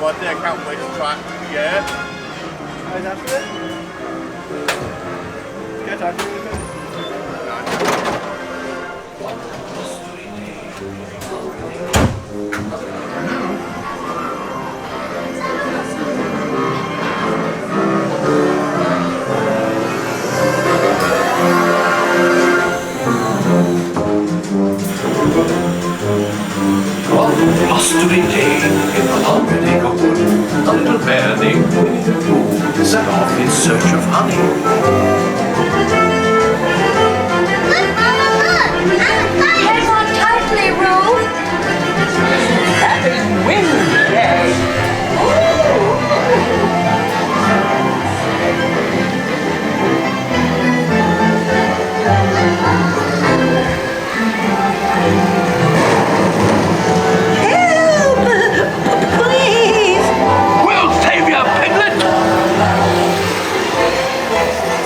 birthday. I can't wait to try it. Yeah. How's that for it? Get out of here. Blustery day in the 100-acre wood, a little bear named Winnie the Pooh set off in search of honey. Hang on tightly, Roo. Happy Winnie Day. We'll save you, Piglet!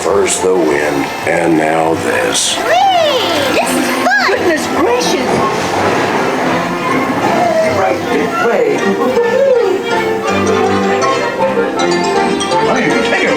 First the wind, and now this. This is fun. Goodness gracious! Right this way. Hey, take it!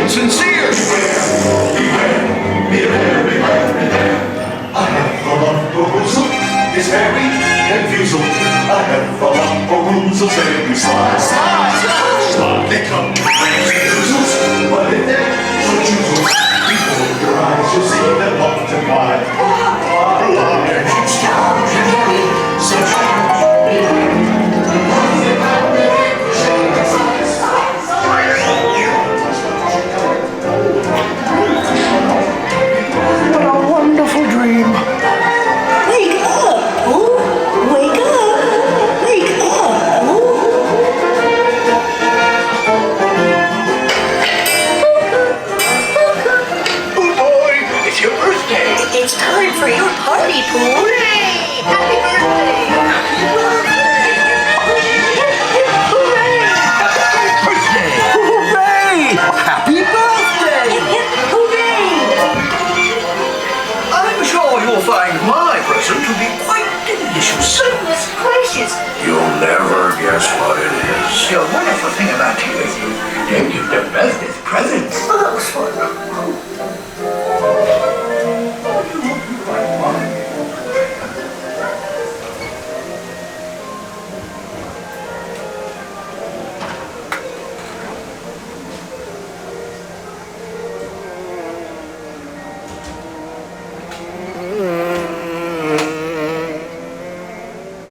Sincere! I have a lot of perusal, it's very confusing. I have a lot of perusal, say slide, slide, slide, slide. They come with refusals, but if they're so choosers, before your eyes you'll see them multiply. What a wonderful dream! Wake up, Pooh! Wake up! Wake up, Pooh! Oh boy, it's your birthday! It's time for your party, Pooh! Hooray! Happy birthday. Happy birthday! Birthday! Hooray! Happy birthday! Hooray! I'm sure you'll find my present to be quite delicious. Goodness gracious! You'll never guess what it is. The wonderful thing about you is you give the bestest presents. Oh,